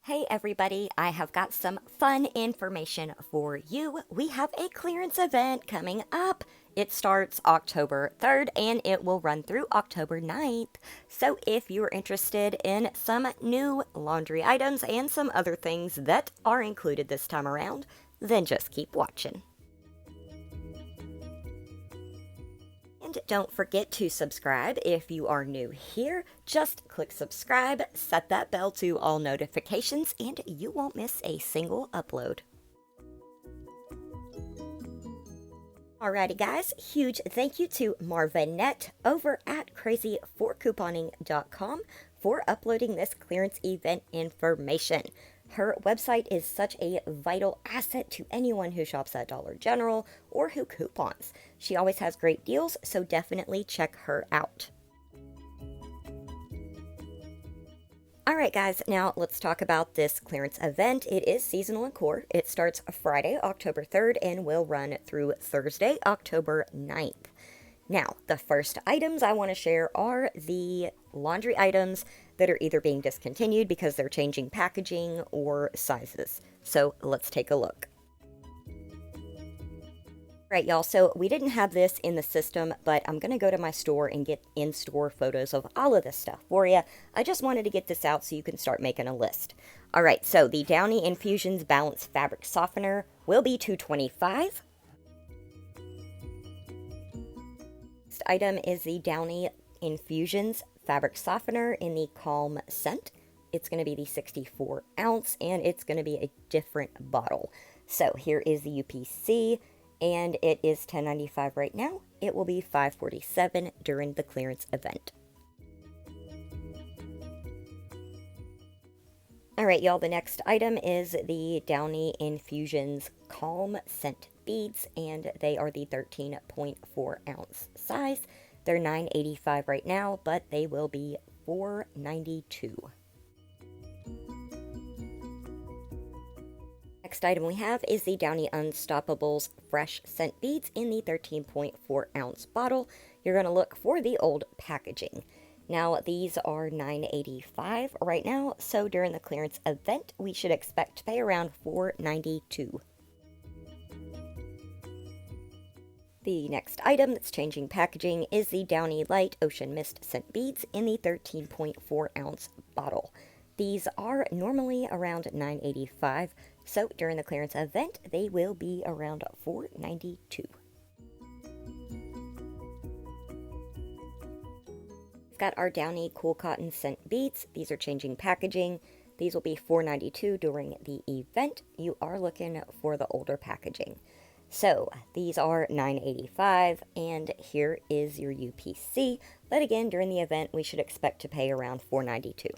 Hey everybody, I have got some fun information for you. We have a clearance event coming up. It starts October 3rd and it will run through October 9th. So if you're interested in some new laundry items and some other things that are included this time around, then just keep watching. And don't forget to subscribe if you are new here. Just click subscribe, set that bell to all notifications, and you won't miss a single upload. Alrighty guys, huge thank you to Marvinette over at crazy4couponing.com for uploading this clearance event information. Her website is such a vital asset to anyone who shops at Dollar General or who coupons. She always has great deals, so definitely check her out. Alright guys, now let's talk about this clearance event. It is seasonal in core. It starts Friday, October 3rd and will run through Thursday, October 9th. Now, the first items I want to share are the laundry items that are either being discontinued because they're changing packaging or sizes. So let's take a look. Right, y'all, so we didn't have this in the system, but I'm going to go to my store and get in-store photos of all of this stuff for you. I just wanted to get this out so you can start making a list. All right, so the Downy Infusions Balanced Fabric Softener will be $2.25. Next item is the Downy Infusions Fabric Softener in the Calm scent. It's going to be the 64 ounce, and it's going to be a different bottle. So here is the UPC. And it is $10.95 right now. It will be $5.47 during the clearance event. Alright, y'all, the next item is the Downy Infusions Calm Scent Beads, and they are the 13.4 ounce size. They're $9.85 right now, but they will be $4.92. Next item we have is the Downy Unstoppables Fresh Scent Beads in the 13.4 ounce bottle. You're going to look for the old packaging. Now, these are $9.85 right now, so during the clearance event, we should expect to pay around $4.92. The next item that's changing packaging is the Downy Light Ocean Mist Scent Beads in the 13.4 ounce bottle. These are normally around $9.85. So during the clearance event, they will be around $4.92. We've got our Downy Cool Cotton Scent Beads. These are changing packaging. These will be $4.92 during the event. You are looking for the older packaging. So these are $9.85, and here is your UPC. But again, during the event, we should expect to pay around $4.92.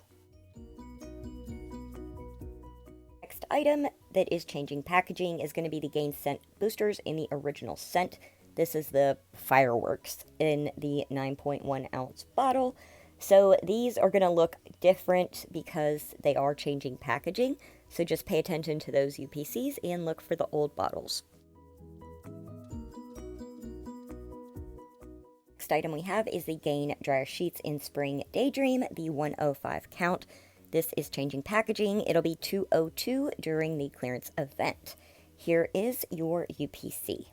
Item that is changing packaging is going to be the Gain Scent Boosters in the original scent. This is the Fireworks in the 9.1 ounce bottle. So these are going to look different because they are changing packaging. So just pay attention to those UPCs and look for the old bottles. Next item we have is the Gain Dryer Sheets in Spring Daydream, the 105 count. This is changing packaging. It'll be $2.02 during the clearance event. Here is your UPC.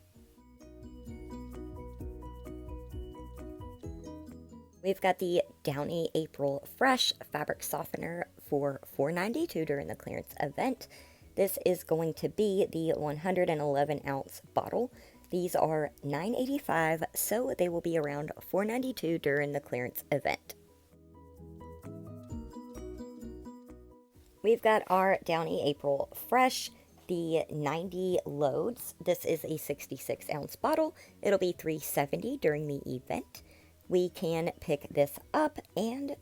We've got the Downy April Fresh Fabric Softener for $4.92 during the clearance event. This is going to be the 111 ounce bottle. These are $9.85, so they will be around $4.92 during the clearance event. We've got our Downy April Fresh, the 90 loads. This is a 66 ounce bottle. It'll be $3.70 during the event. We can pick this up and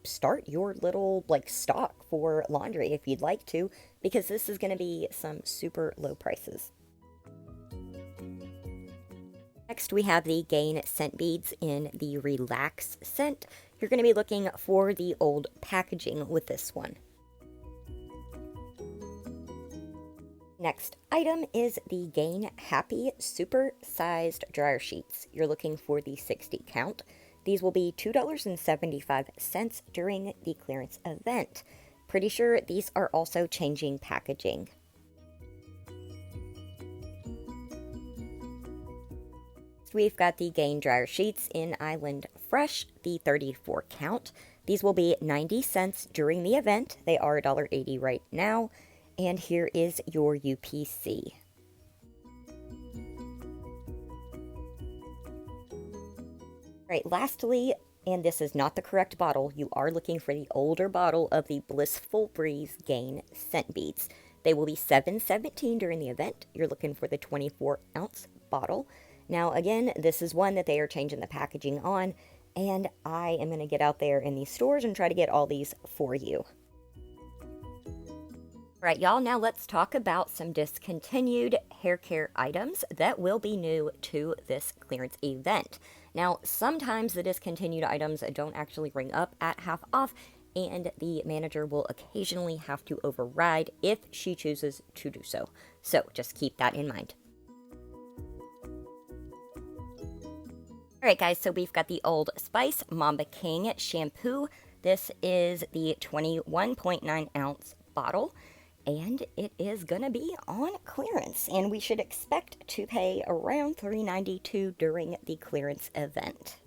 start your little stock for laundry if you'd like to, because this is going to be some super low prices. Next, we have the Gain Scent Beads in the Relax scent. You're going to be looking for the old packaging with this one. Next item is the Gain Happy Super Sized Dryer Sheets. You're looking for the 60 count. These will be $2.75 during the clearance event. pretty sure these are also changing packaging. We've got the Gain Dryer Sheets in Island Fresh, the 34 count. These will be 90 cents during the event. They are $1.80 right now. And here is your UPC. Right, lastly, and this is not the correct bottle, you are looking for the older bottle of the Blissful Breeze Gain Scent Beads. They will be $7.17 during the event. You're looking for the 24-ounce bottle. Now, again, this is one that they are changing the packaging on, and I am going to get out there in these stores and try to get all these for you. All right, y'all, now let's talk about some discontinued hair care items that will be new to this clearance event. Now, sometimes the discontinued items don't actually ring up at half off, and the manager will occasionally have to override if she chooses to do so. So just keep that in mind. All right, guys, so we've got the Old Spice Mamba King shampoo. This is the 21.9 ounce bottle, and it is gonna be on clearance, and we should expect to pay around $3.92 during the clearance event.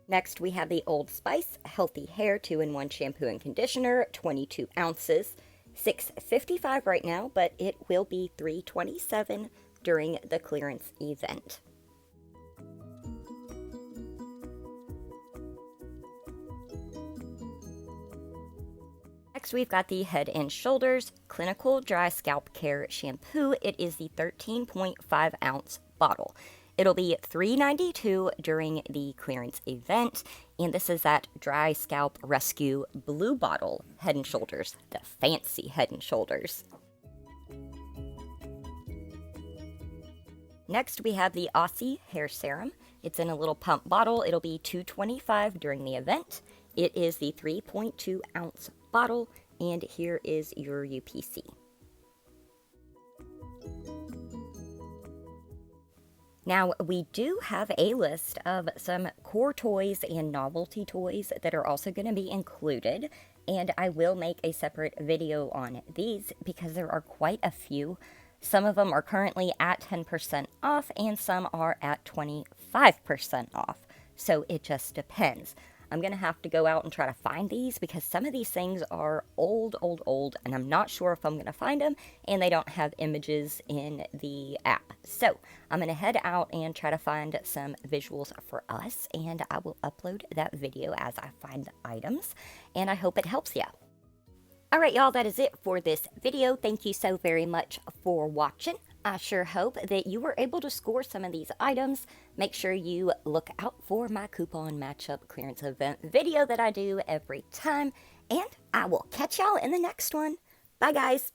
Next, we have the Old Spice Healthy Hair 2-in-1 shampoo and conditioner, 22 ounces, $6.55 right now, but it will be $3.27 during the clearance event. Next, we've got the Head & Shoulders Clinical Dry Scalp Care Shampoo. It is the 13.5 ounce bottle. It'll be $3.92 during the clearance event, and this is that Dry Scalp Rescue Blue Bottle Head & Shoulders, the fancy Head & Shoulders. Next, we have the Aussie Hair Serum. It's in a little pump bottle. It'll be $2.25 during the event. It is the 3.2 ounce bottle, and here is your UPC. Now, we do have a list of some core toys and novelty toys that are also going to be included, and I will make a separate video on these because there are quite a few. Some of them are currently at 10% off, and some are at 25% off, so it just depends. I'm going to have to go out and try to find these because some of these things are old, and I'm not sure if I'm going to find them, and they don't have images in the app. So I'm going to head out and try to find some visuals for us, and I will upload that video as I find the items, and I hope it helps you. Alright, y'all, that is it for this video. Thank you so very much for watching. I sure hope that you were able to score some of these items. Make sure you look out for my coupon matchup clearance event video that I do every time. And I will catch y'all in the next one. Bye, guys.